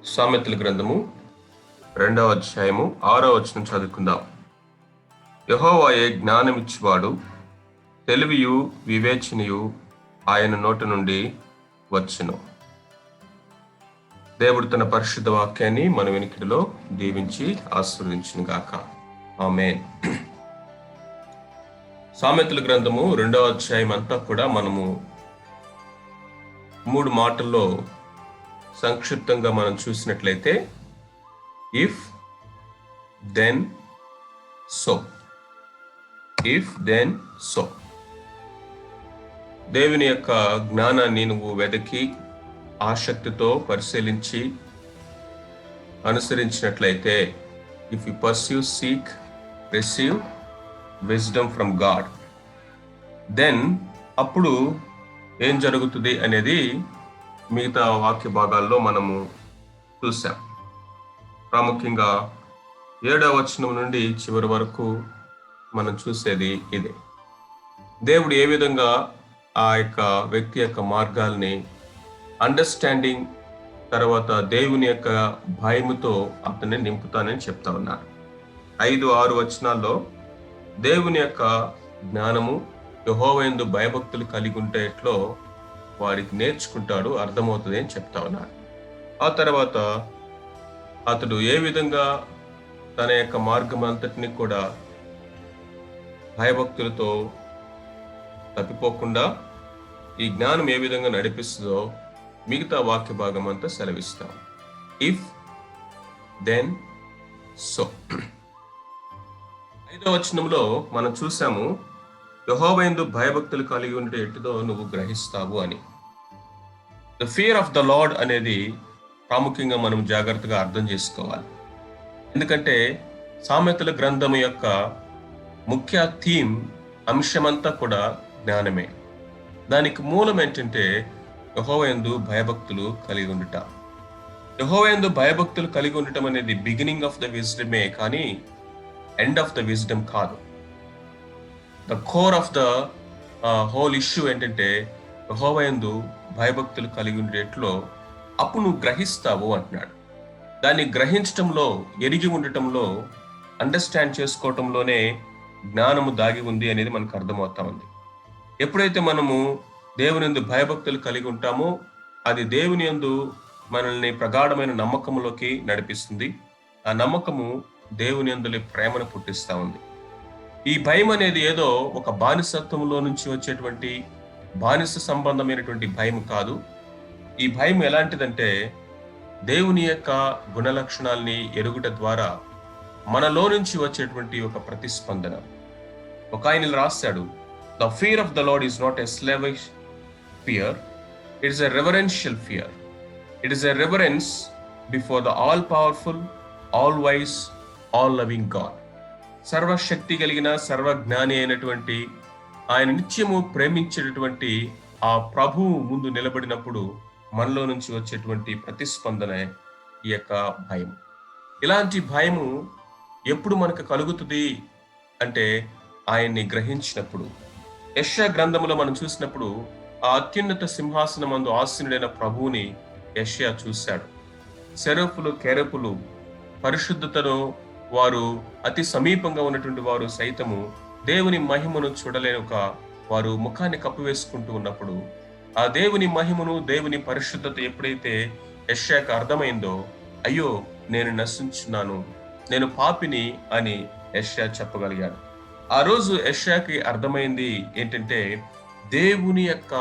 సామెతల గ్రంథము 2వ అధ్యాయము 6వ వచనం చదువుకుందాం. యెహోవాయే జ్ఞానమిచ్చువాడు, తెలివియు వివేచనయు ఆయన నోటి నుండి వచ్చును. దేవుడు తన పరిశుద్ధ వాక్యాన్ని మన వెనుకడిలో దీవించి ఆశీర్వదించును గాక. ఆమేన్. సామెతల గ్రంథము 2వ అధ్యాయం అంతా కూడా మనము 3 మాటల్లో సంక్షిప్తంగా మనం చూసినట్లయితే if then so. If then so. దేవుని యొక్క జ్ఞానాన్ని నువ్వు వెదకి ఆసక్తితో పరిశీలించి అనుసరించినట్లయితే, if you pursue, seek, receive wisdom from God, then అప్పుడు ఏం జరుగుతుంది అనేది మిగతా వాక్య భాగాల్లో మనము చూసాం. ప్రాముఖ్యంగా 7వ వచనం నుండి చివరి వరకు మనం చూసేది ఇదే. దేవుడు ఏ విధంగా ఆ యొక్క వ్యక్తి యొక్క మార్గాల్ని అండర్స్టాండింగ్, తర్వాత దేవుని యొక్క భయముతో అతన్ని నింపుతానని చెప్తా ఉన్నారు. 5-6 వచనాల్లో దేవుని యొక్క జ్ఞానము, యెహోవాయందు భయభక్తులు కలిగి ఉంటే ఎట్లో వారికి నేర్చుకుంటాడు, అర్థమవుతుంది అని చెప్తా ఉన్నారు. ఆ తర్వాత అతడు ఏ విధంగా తన యొక్క మార్గం అంతటిని కూడా భయభక్తులతో తప్పిపోకుండా ఈ జ్ఞానం ఏ విధంగా నడిపిస్తుందో మిగతా వాక్య భాగం అంతా సెలవిస్తాం. If then so. 5వ వచనంలో మనం చూసాము, యెహోవాయందు భయభక్తులు కలిగి ఉంటే ఎటుదో నువ్వు గ్రహిస్తావు అని. The fear of the lord అనేది ప్రాముఖ్యంగా మనం జాగ్రత్తగా అర్థం చేసుకోవాలి. ఎందుకంటే సామెతల గ్రంథం యొక్క ముఖ్య థీమ్, అంశమంతా కూడా జ్ఞానమే. దానికి మూలం ఏంటంటే యెహోవాయందు భయభక్తులు కలిగి ఉండుట. యెహోవాయందు భయభక్తులు కలిగి ఉండటం అనేది బిగినింగ్ ఆఫ్ ద విజ్డమే, కానీ ఎండ్ ఆఫ్ ద విజ్డమ్ కాదు. The core of the whole issue ఏంటంటే యెహోవాయందు భయభక్తులు కలిగి ఉండేట్లో అప్పుడు నువ్వు గ్రహిస్తావు అంటున్నాడు. దాన్ని గ్రహించటంలో, ఎరిగి ఉండటంలో, అండర్స్టాండ్ చేసుకోవటంలోనే జ్ఞానము దాగి ఉంది అనేది మనకు అర్థమవుతా ఉంది. ఎప్పుడైతే మనము దేవుని యందు భయభక్తులు కలిగి ఉంటామో అది దేవుని యందు మనల్ని ప్రగాఢమైన నమ్మకంలోకి నడిపిస్తుంది. ఆ నమ్మకము దేవుని యందులే ప్రేమను పుట్టిస్తా ఉంది. ఈ భయం అనేది ఏదో ఒక బానిసత్వంలో నుంచి వచ్చేటువంటి బానిస సంబంధమైనటువంటి భయం కాదు. ఈ భయం ఎలాంటిదంటే దేవుని యొక్క గుణలక్షణాల్ని ఎరుగుట ద్వారా మనలో నుంచి వచ్చేటువంటి ఒక ప్రతిస్పందన. ఒక ఆయన రాశాడు, the fear of the Lord is not a slavish fear, it is a reverential fear. It is a reverence before the all powerful, all wise, all loving God. సర్వశక్తి కలిగిన సర్వజ్ఞాని అయినటువంటి ఆయన నిత్యము ప్రేమించేటటువంటి ఆ ప్రభువు ముందు నిలబడినప్పుడు మనలో నుంచి వచ్చేటువంటి ప్రతిస్పందన ఈ యొక్క భయం. ఇలాంటి భయము ఎప్పుడు మనకు కలుగుతుంది అంటే ఆయన్ని గ్రహించినప్పుడు. యెషయా గ్రంథములో మనం చూసినప్పుడు ఆ అత్యున్నత సింహాసనమందు ఆసీనుడైన ప్రభువుని యెషయా చూశాడు. సెరఫులు, కెరపులు పరిశుద్ధతను వారు అతి సమీపంగా ఉన్నటువంటి వారు సైతము దేవుని మహిమను చూడలేక వారు ముఖాన్ని కప్పివేసుకుంటూ ఉన్నప్పుడు ఆ దేవుని మహిమను, దేవుని పరిశుద్ధత ఎప్పుడైతే యెషయాకు అర్థమైందో, అయ్యో నేను నశించున్నాను, నేను పాపిని అని యెషయా చెప్పగలిగాడు. ఆ రోజు యెషయాకి అర్థమైంది ఏంటంటే దేవుని యొక్క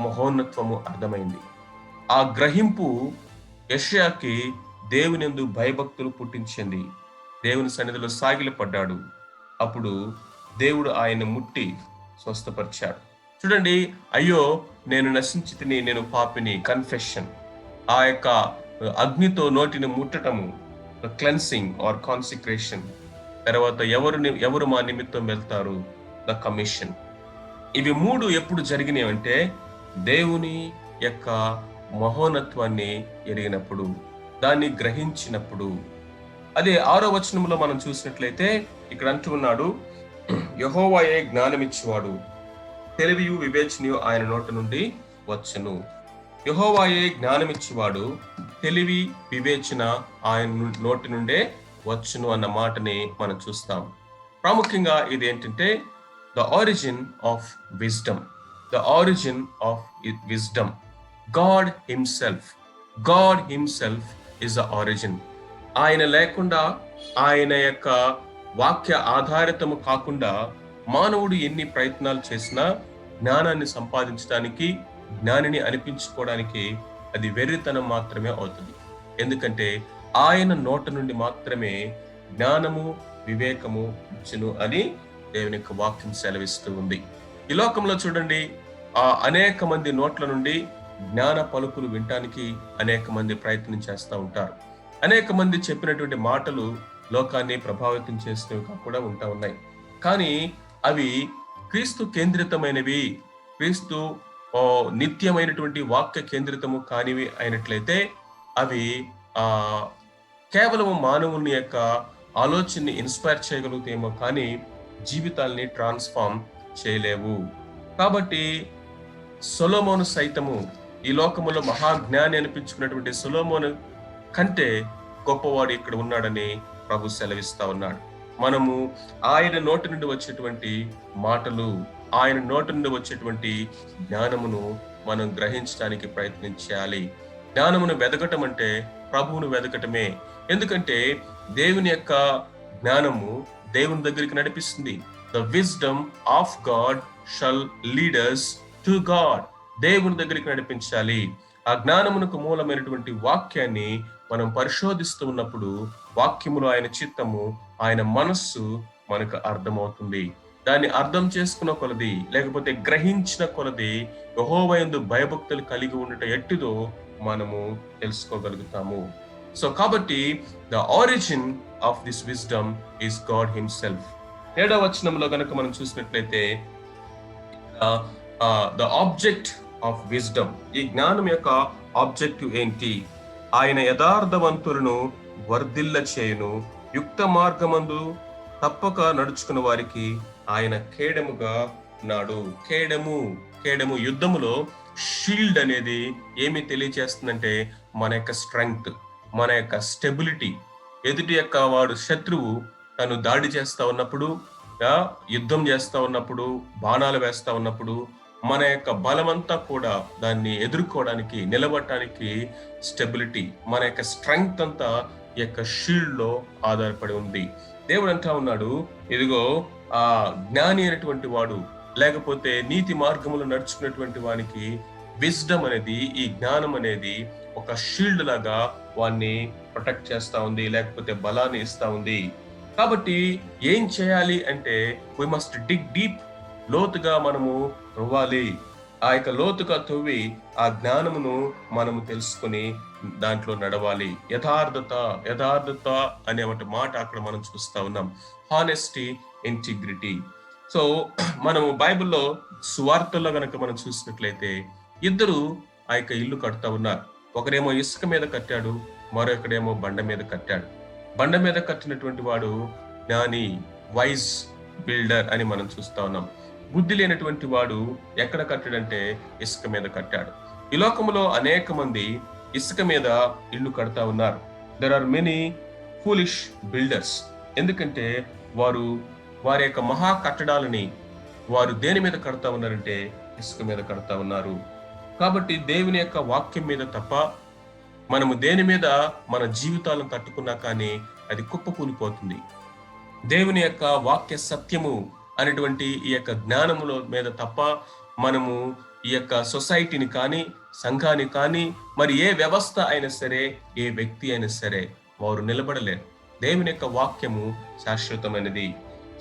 మహోన్నత్వము అర్థమైంది. ఆ గ్రహింపు యెషయాకి దేవుని యందు భయభక్తులు పుట్టించింది. దేవుని సన్నిధిలో సాగిలపడ్డాడు. అప్పుడు దేవుడు ఆయన ముట్టి స్వస్థపరిచాడు. చూడండి, అయ్యో నేను నశించితిని, నేను పాపిని, కన్ఫెషన్. ఆ యొక్క అగ్నితో నోటిని ముట్టటము, క్లెన్సింగ్ ఆర్ కాన్సిక్రేషన్. తర్వాత ఎవరు మా నిమిత్తం వెళ్తారు, ద కమిషన్. ఇవి 3 ఎప్పుడు జరిగినాయి అంటే దేవుని యొక్క మహోన్నత్వాన్ని ఎరిగినప్పుడు, దాన్ని గ్రహించినప్పుడు. అదే 6వ వచనంలో మనం చూసినట్లయితే ఇక్కడ అంటూ ఉన్నాడు, యెహోవాయే జ్ఞానమిచ్చువాడు, తెలివియు వివేచనయు ఆయన నోటి నుండి వచ్చును. యెహోవాయే జ్ఞానమిచ్చువాడు, తెలివి వివేచన ఆయన నోటి నుండే వచ్చును అన్న మాటని మనం చూస్తాం. ప్రాముఖ్యంగా ఇది ఏంటంటే the origin of wisdom. The origin of wisdom, God himself is the origin. ఆయన లేకుండా, ఆయన యొక్క వాక్య ఆధారితము కాకుండా మానవుడు ఎన్ని ప్రయత్నాలు చేసినా జ్ఞానాన్ని సంపాదించడానికి, జ్ఞానిని అనిపించుకోవడానికి అది వెర్రితనం మాత్రమే అవుతుంది. ఎందుకంటే ఆయన నోట నుండి మాత్రమే జ్ఞానము, వివేకము వచ్చును అని దేవుని యొక్క వాక్యం సెలవిస్తూ ఉంది. ఈ లోకంలో చూడండి, అనేక మంది నోట్ల నుండి జ్ఞాన పలుకులు వినటానికి అనేక మంది ప్రయత్నం చేస్తూ ఉంటారు. అనేక మంది చెప్పినటువంటి మాటలు లోకాన్ని ప్రభావితం చేసినవిగా కూడా ఉన్నాయి. కానీ అవి క్రీస్తు కేంద్రితమైనవి, క్రీస్తు నిత్యమైనటువంటి వాక్య కేంద్రితము కానివి అయినట్లయితే అవి కేవలం మానవుని యొక్క ఆలోచనని ఇన్స్పైర్ చేయగలుగుతాయేమో కానీ జీవితాల్ని ట్రాన్స్ఫార్మ్ చేయలేవు. కాబట్టి సొలొమోను సైతము, ఈ లోకములో మహాజ్ఞాని అనిపించుకున్నటువంటి సొలొమోను కంటే గొప్పవాడు ఇక్కడ ఉన్నాడని ప్రభు సెలవిస్తా ఉన్నాడు. మనము ఆయన నోటి నుండి వచ్చేటువంటి మాటలు, ఆయన నోటి నుండి వచ్చేటువంటి జ్ఞానమును మనం గ్రహించడానికి ప్రయత్నం చేయాలి. జ్ఞానమును వెదకటం అంటే ప్రభువును వెదకటమే. ఎందుకంటే దేవుని యొక్క జ్ఞానము దేవుని దగ్గరికి నడిపిస్తుంది. The wisdom of God shall lead us to God. దేవుని దగ్గరికి నడిపించాలి. ఆ జ్ఞానమునకు మూలమైనటువంటి వాక్యాన్ని మనం పరిశోధిస్తూ ఉన్నప్పుడు వాక్యములో ఆయన చిత్తము, ఆయన మనస్సు మనకు అర్థమవుతుంది. దాన్ని అర్థం చేసుకున్న కొలది, లేకపోతే గ్రహించిన కొలది యెహోవాయందు భయభక్తులు కలిగి ఉండట ఎట్టిదో మనము తెలుసుకోగలుగుతాము. సో కాబట్టి the origin of this wisdom is God himself. 7వ వచనంలో గనక మనం చూసినట్లయితే ద ఆబ్జెక్ట్ ఆఫ్ విజ్డమ్, ఈ జ్ఞానం యొక్క ఆబ్జెక్టివ్ ఏంటి? ఆయన యథార్థవంతులను వర్ధిల్ల చేయును, యుక్త మార్గమందు తప్పక నడుచుకున్న వారికి ఆయన కేడముగా ఉన్నాడు. కేడము యుద్ధములో షీల్డ్ అనేది ఏమి తెలియచేస్తుందంటే మన యొక్క స్ట్రెంగ్త్, మన యొక్క స్టెబిలిటీ. ఎదుటి యొక్క వాడు శత్రువు తను దాడి చేస్తా ఉన్నప్పుడు, యుద్ధం చేస్తా ఉన్నప్పుడు, బాణాలు వేస్తా ఉన్నప్పుడు మన యొక్క బలమంతా కూడా దాన్ని ఎదుర్కోవడానికి, నిలబడటానికి స్టెబిలిటీ, మన యొక్క స్ట్రెంగ్త్ అంతా ఈ యొక్క షీల్డ్ లో ఆధారపడి ఉంది. దేవుడు అంటా ఉన్నాడు, ఇదిగో ఆ జ్ఞాని అయినటువంటి వాడు, లేకపోతే నీతి మార్గములు నడుచుకున్నటువంటి వానికి విజ్డమ్ అనేది, ఈ జ్ఞానం అనేది ఒక షీల్డ్ లాగా వాడిని ప్రొటెక్ట్ చేస్తా ఉంది, లేకపోతే బలాన్ని ఇస్తా ఉంది. కాబట్టి ఏం చేయాలి అంటే వి మస్ట్ డిగ్ డీప్, లోతుగా మనము తవ్వాలి. ఆ యొక్క లోతుగా తవ్వి ఆ జ్ఞానమును మనము తెలుసుకుని దాంట్లో నడవాలి. యథార్థత అనే మాట అక్కడ మనం చూస్తా ఉన్నాం. Honesty, integrity. సో మనము బైబిల్లో సువార్తల్లో గనక మనం చూసినట్లయితే ఇద్దరు ఆ యొక్క ఇల్లు కడతా ఉన్నారు. ఒకరేమో ఇసుక మీద కట్టాడు, మరొకడేమో బండ మీద కట్టాడు. బండ మీద కట్టినటువంటి వాడు జ్ఞాని, వైజ్ బిల్డర్ అని మనం చూస్తా ఉన్నాం. బుద్ధి లేనటువంటి వాడు ఎక్కడ కట్టాడంటే ఇసుక మీద కట్టాడు. ఈ లోకంలో అనేక మంది ఇసుక మీద ఇల్లు కడతా ఉన్నారు. There are many foolish builders. ఎందుకంటే వారి యొక్క మహా కట్టడాలని వారు దేని మీద కడతా ఉన్నారంటే ఇసుక మీద కడతా ఉన్నారు. కాబట్టి దేవుని యొక్క వాక్యం మీద తప్ప మనము దేని మీద మన జీవితాలను కట్టుకున్నా కానీ అది కుప్పకూలిపోతుంది. దేవుని యొక్క వాక్య సత్యము అనేటువంటి ఈ యొక్క జ్ఞానముల మీద తప్ప మనము ఈ యొక్క సొసైటీని కానీ, సంఘాన్ని కానీ, మరి ఏ వ్యవస్థ అయినా సరే, ఏ వ్యక్తి అయినా సరే వారు నిలబడలేరు. దేవుని యొక్క వాక్యము శాశ్వతమైనది.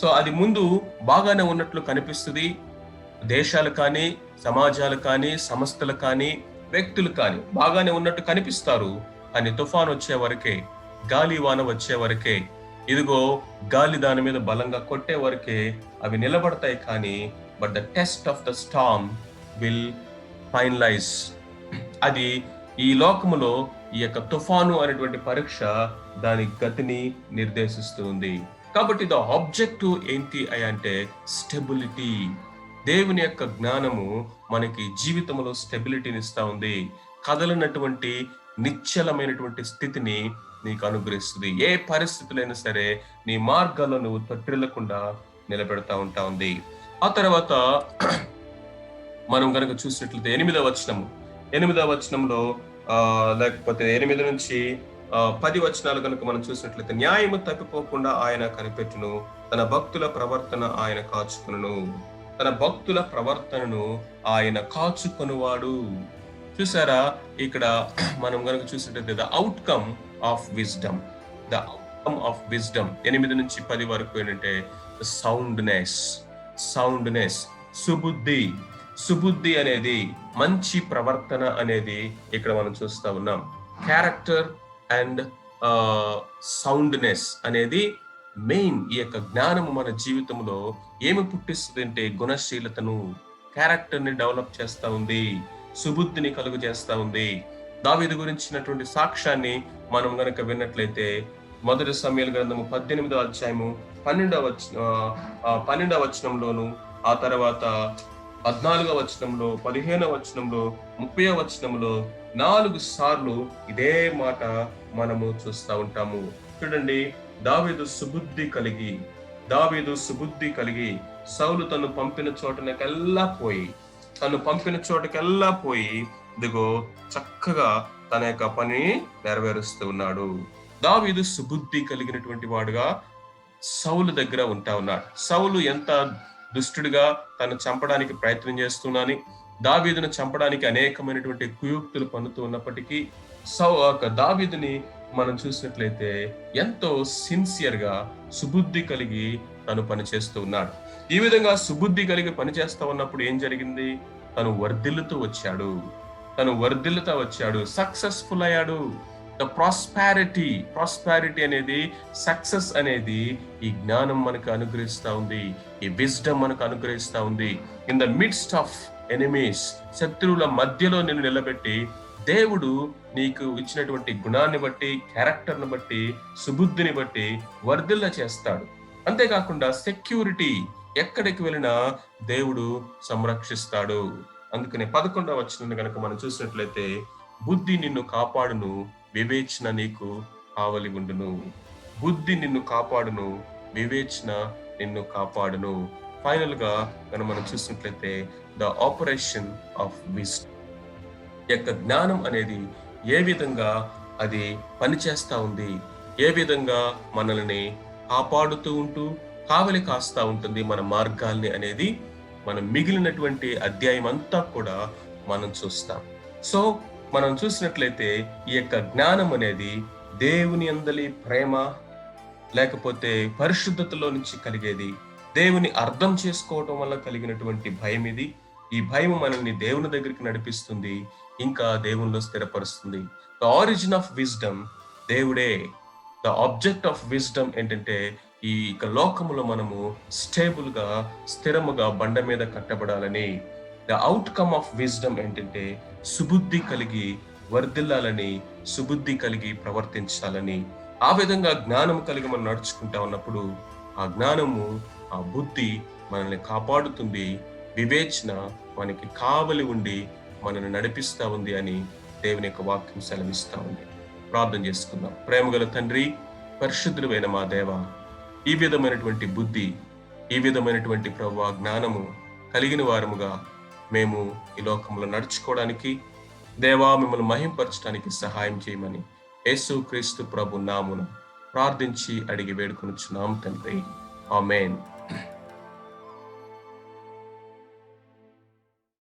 సో అది ముందు బాగానే ఉన్నట్లు కనిపిస్తుంది. దేశాలు కానీ, సమాజాలు కానీ, సంస్థలు కానీ, వ్యక్తులు కానీ బాగానే ఉన్నట్టు కనిపిస్తారు. కానీ తుఫాన్ వచ్చే వరకే, గాలి వాన వచ్చే వరకే, ఇదిగో గాలి దాని మీద బలంగా కొట్టే వరకే అవి నిలబడతాయి. కానీ but the test of the storm will finalize. అది ఈ లోకములో ఈ యొక్క తుఫాను అనేటువంటి పరీక్ష దాని గతిని నిర్దేశిస్తూ ఉంది. కాబట్టి ద ఆబ్జెక్టివ్ ఏంటి అంటే స్టెబిలిటీ. దేవుని యొక్క జ్ఞానము మనకి జీవితంలో స్టెబిలిటీని ఇస్తా ఉంది. కదలనటువంటి నిశ్చలమైనటువంటి స్థితిని నీకు అనుగ్రహిస్తుంది. ఏ పరిస్థితులైనా సరే నీ మార్గాల్లో నువ్వు తొట్టిల్లకుండా నిలబెడతా ఉంటా ఉంది. ఆ తర్వాత మనం కనుక చూసినట్లయితే 8వ వచనంలో లేకపోతే 8 నుంచి 10 వచనాలు కనుక మనం చూసినట్లయితే, న్యాయము తప్పిపోకుండా ఆయన కనిపెట్టును, తన భక్తుల ప్రవర్తన ఆయన కాచుకొనును. తన భక్తుల ప్రవర్తనను ఆయన కాచుకొనువాడు. చూసారా, ఇక్కడ మనం కనుక చూసినట్లయితే the outcome of wisdom, the outcome of wisdom 8 నుంచి 10 వరకు ఏంటంటే సౌండ్నెస్, సుబుద్ధి అనేది, మంచి ప్రవర్తన అనేది ఇక్కడ మనం చూస్తా ఉన్నాం. క్యారెక్టర్ అండ్ సౌండ్నెస్ అనేది మెయిన్. ఈ యొక్క జ్ఞానము మన జీవితంలో ఏమి పుట్టిస్తుంది అంటే గుణశీలతను, క్యారెక్టర్ ని డెవలప్ చేస్తా ఉంది, సుబుద్ధిని కలుగు చేస్తా ఉంది. దావీదు గురించినటువంటి సాక్ష్యాన్ని మనం గనక విన్నట్లయితే 1 సమూయేలు గ్రంథము 18వ అధ్యాయము 12వ వచనంలోను, ఆ తర్వాత 14వ వచనంలో, 15వ వచనంలో, 30వ వచనంలో 4 సార్లు ఇదే మాట మనము చూస్తూ ఉంటాము. చూడండి, దావీదు సుబుద్ధి కలిగి సౌలు తను పంపిన చోటకెల్లా పోయి ఇదిగో చక్కగా తన యొక్క పని నెరవేరుస్తూ ఉన్నాడు. దావీదు సుబుద్ధి కలిగినటువంటి వాడుగా సౌలు దగ్గర ఉంటా ఉన్నాడు. సౌలు ఎంత దుష్టుడిగా తను చంపడానికి ప్రయత్నం చేస్తున్నాని, దావీదును చంపడానికి అనేకమైనటువంటి కుయుక్తులు పన్నుతూ ఉన్నప్పటికీ దావీదుని మనం చూసినట్లయితే ఎంతో సిన్సియర్ గా సుబుద్ధి కలిగి తను పనిచేస్తూ ఉన్నాడు. ఈ విధంగా సుబుద్ధి కలిగి పనిచేస్తా ఉన్నప్పుడు ఏం జరిగింది? తను వర్ధిల్లుతూ వచ్చాడు, సక్సెస్ఫుల్ అయ్యాడు. ద ప్రాస్పారిటీ అనేది, సక్సెస్ అనేది ఈ జ్ఞానం మనకు అనుగ్రహిస్తా ఉంది, ఈ విజ్డమ్ మనకు అనుగ్రహిస్తా ఉంది. In the midst of enemies, శత్రువుల మధ్యలో నిన్ను నిలబెట్టి దేవుడు నీకు ఇచ్చినటువంటి గుణాన్ని బట్టి, క్యారెక్టర్ని బట్టి, సుబుద్ధిని బట్టి వర్ధిల్ల చేస్తాడు. అంతేకాకుండా సెక్యూరిటీ, ఎక్కడికి వెళ్ళినా దేవుడు సంరక్షిస్తాడు. అందుకనే 11వ వచనం కనుక మనం చూసినట్లయితే, బుద్ధి నిన్ను కాపాడును, వివేచన నీకు కావలి ఉండును. బుద్ధి నిన్ను కాపాడును, వివేచన నిన్ను కాపాడును. ఫైనల్ గా కనుక మనం చూసినట్లయితే ద ఆపరేషన్ ఆఫ్ విజ్డమ్, యొక్క జ్ఞానం అనేది ఏ విధంగా అది పనిచేస్తా ఉంది, ఏ విధంగా మనల్ని కాపాడుతూ ఉంటూ కావలి కాస్తా ఉంటుంది మన మార్గాల్ని అనేది మనం మిగిలినటువంటి అధ్యాయం అంతా కూడా మనం చూస్తాం. సో మనం చూసినట్లయితే ఈ యొక్క జ్ఞానం అనేది దేవుని యందలి ప్రేమ, లేకపోతే పరిశుద్ధతలో నుంచి కలిగేది, దేవుని అర్థం చేసుకోవటం వల్ల కలిగినటువంటి భయం ఇది. ఈ భయం మనల్ని దేవుని దగ్గరికి నడిపిస్తుంది, ఇంకా దేవునిలో స్థిరపరుస్తుంది. ద ఆరిజిన్ ఆఫ్ విజ్డమ్ దేవుడే. ద ఆబ్జెక్ట్ ఆఫ్ విజ్డమ్ ఏంటంటే ఈ లోకములో మనము స్థిరముగా బండ మీద కట్టబడాలని. ద అవుట్కమ్ ఆఫ్ విజ్డమ్ ఏంటంటే సుబుద్ధి కలిగి వర్ధిల్లాలని, సుబుద్ధి కలిగి ప్రవర్తించాలని. ఆ విధంగా జ్ఞానం కలిగి మనం నడుచుకుంటా ఉన్నప్పుడు ఆ జ్ఞానము, ఆ బుద్ధి మనల్ని కాపాడుతుంది, వివేచన మనకి కావలి ఉండి మనల్ని నడిపిస్తా ఉంది అని దేవుని యొక్క వాక్యం సెలవిస్తా ఉంది. ప్రార్థన చేసుకుందాం. ప్రేమగల తండ్రి, పరిశుద్ధుడైన మా దేవ, ఈ విధమైనటువంటి బుద్ధి, ఈ విధమైనటువంటి ప్రభువా జ్ఞానము కలిగిన వారముగా మేము ఈ లోకంలో నడుచుకోవడానికి, దేవా మిమ్మల్ని మహింపరచడానికి సహాయం చేయమని యేసుక్రీస్తు ప్రభు నామమున ప్రార్థించి అడిగి వేడుకొనుచున్నాం తండ్రి. ఆమేన్.